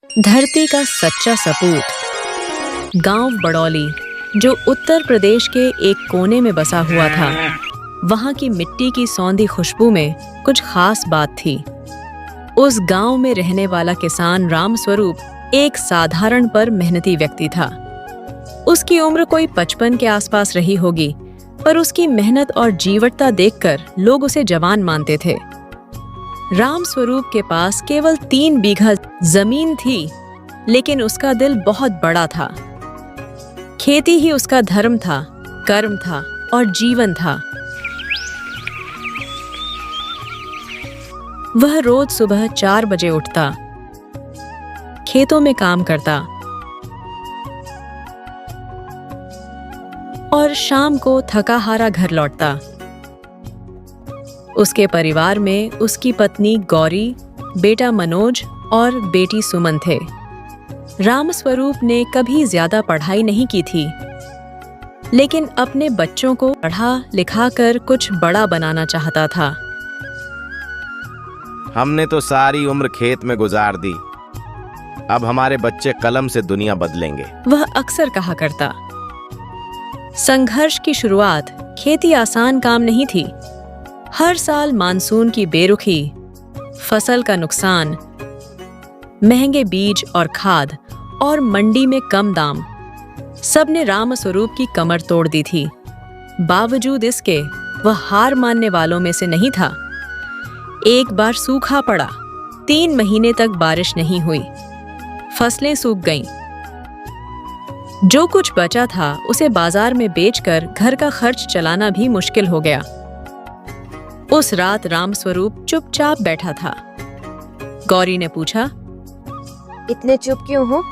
धरती का सच्चा सपूत। गांव बड़ौली, जो उत्तर प्रदेश के एक कोने में बसा हुआ था, वहां की मिट्टी की सौंधी खुशबू में कुछ खास बात थी। उस गांव में रहने वाला किसान राम स्वरूप एक साधारण पर मेहनती व्यक्ति था। उसकी उम्र कोई 55 के आसपास रही होगी, पर उसकी मेहनत और जीवटता देखकर लोग उसे जवान मानते थे। राम स्वरूप के पास केवल 3 बीघा जमीन थी, लेकिन उसका दिल बहुत बड़ा था। खेती ही उसका धर्म था, कर्म था और जीवन था। वह रोज सुबह 4 बजे उठता, खेतों में काम करता और शाम को थका हारा घर लौटता। उसके परिवार में उसकी पत्नी गौरी, बेटा मनोज और बेटी सुमन थे। राम स्वरूप ने कभी ज्यादा पढ़ाई नहीं की थी, लेकिन अपने बच्चों को पढ़ा लिखा कर कुछ बड़ा बनाना चाहता था। हमने तो सारी उम्र खेत में गुजार दी, अब हमारे बच्चे कलम से दुनिया बदलेंगे, वह अक्सर कहा करता। संघर्ष की शुरुआत खेती आसान काम नहीं थी। हर साल मानसून की बेरुखी, फसल का नुकसान, महंगे बीज और खाद और मंडी में कम दाम, सब ने राम स्वरूप की कमर तोड़ दी थी। बावजूद इसके वह हार मानने वालों में से नहीं था। एक बार सूखा पड़ा, 3 महीने तक बारिश नहीं हुई, फसलें सूख गईं। जो कुछ बचा था उसे बाजार में बेचकर घर का खर्च चलाना भी मुश्किल हो गया। उस रात राम स्वरूप चुपचाप बैठा था। गौरी ने पूछा, इतने चुप क्यों हो?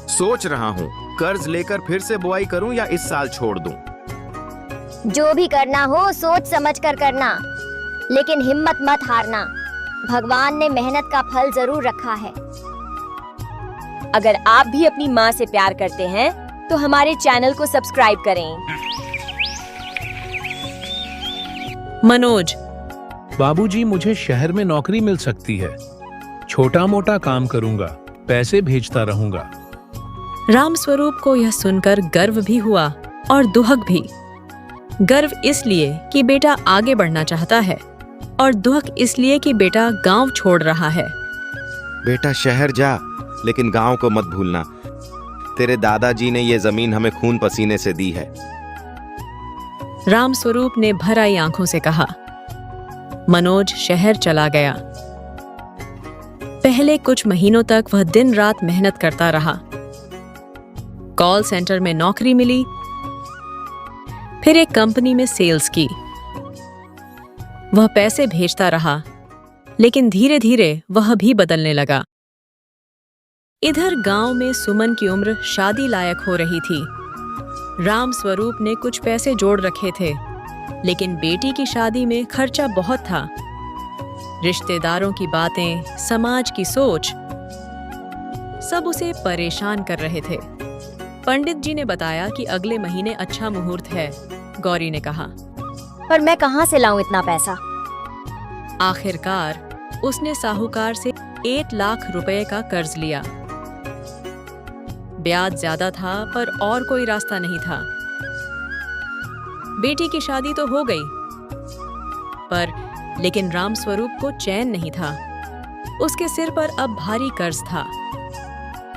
सोच रहा हूँ कर्ज लेकर फिर से बुआई करूँ या इस साल छोड़ दूँ। जो भी करना हो सोच समझ कर करना, लेकिन हिम्मत मत हारना। भगवान ने मेहनत का फल जरूर रखा है। अगर आप भी अपनी माँ से प्यार करते हैं तो हमारे चैनल को सब्सक्राइब करें। मनोज, बाबूजी, मुझे शहर में नौकरी मिल सकती है। छोटा मोटा काम करूंगा, पैसे भेजता रहूंगा। राम स्वरूप को यह सुनकर गर्व भी हुआ और दुहक भी। गर्व इसलिए कि बेटा आगे बढ़ना चाहता है, और दुहक इसलिए कि बेटा गांव छोड़ रहा है। बेटा शहर जा, लेकिन गांव को मत भूलना। तेरे दादाजी ने ये जमीन हमें खून पसीने से दी है। राम स्वरूप ने भर आई आंखों से कहा। मनोज शहर चला गया। पहले कुछ महीनों तक वह दिन रात मेहनत करता रहा। कॉल सेंटर में नौकरी मिली, फिर एक कंपनी में सेल्स की। वह पैसे भेजता रहा, लेकिन धीरे धीरे वह भी बदलने लगा। इधर गांव में सुमन की उम्र शादी लायक हो रही थी। राम स्वरूप ने कुछ पैसे जोड़ रखे थे, लेकिन बेटी की शादी में खर्चा बहुत था। रिश्तेदारों की बातें, समाज की सोच, सब उसे परेशान कर रहे थे। पंडित जी ने बताया कि अगले महीने अच्छा मुहूर्त है। गौरी ने कहा, पर मैं कहाँ से लाऊं इतना पैसा? आखिरकार उसने साहूकार से 1 लाख रुपए का कर्ज लिया। ब्याज ज्यादा था, पर और कोई रास्ता नहीं था। बेटी की शादी तो हो गई, लेकिन राम स्वरूप को चैन नहीं था। उसके सिर पर अब भारी कर्ज था।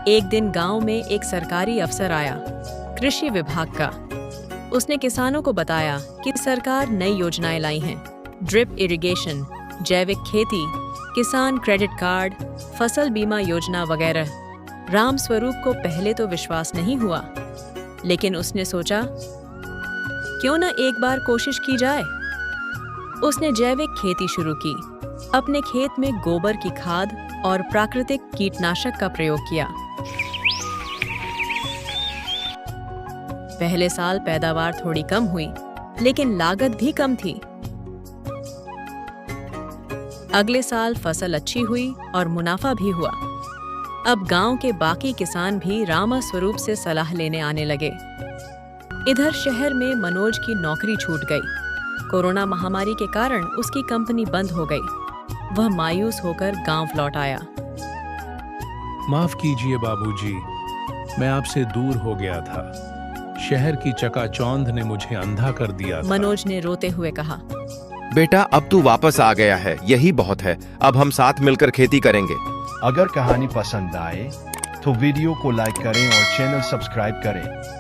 एक दिन गांव में एक सरकारी अफसर आया, कृषि विभाग का। उसने किसानों को बताया कि सरकार नई योजनाएं लाई हैं, ड्रिप इरिगेशन, जैविक खेती, किसान क्रेडिट कार्ड, फसल बीमा योजना वगैरह। राम स्वरूप को पहले तो विश्वास नहीं हुआ, लेकिन उसने सोचा, क्यों न एक बार कोशिश की जाए। उसने जैविक खेती शुरू की। अपने खेत में गोबर की खाद और प्राकृतिक कीटनाशक का प्रयोग किया। पहले साल पैदावार थोड़ी कम हुई, लेकिन लागत भी कम थी। अगले साल फसल अच्छी हुई और मुनाफा भी हुआ। अब गांव के बाकी किसान भी राम स्वरूप से सलाह लेने आने लगे। इधर शहर में मनोज की नौकरी छूट गई। कोरोना महामारी के कारण उसकी कंपनी बंद हो गई। वह मायूस होकर गांव लौट आया। माफ कीजिए बाबूजी, मैं आपसे दूर हो गया था। शहर की चकाचौंध ने मुझे अंधा कर दिया था। मनोज ने रोते हुए कहा। बेटा अब तू वापस आ गया है, यही बहुत है। अब हम साथ मिलकर खेती करेंगे। अगर कहानी पसंद आए तो वीडियो को लाइक करें और चैनल सब्सक्राइब करें।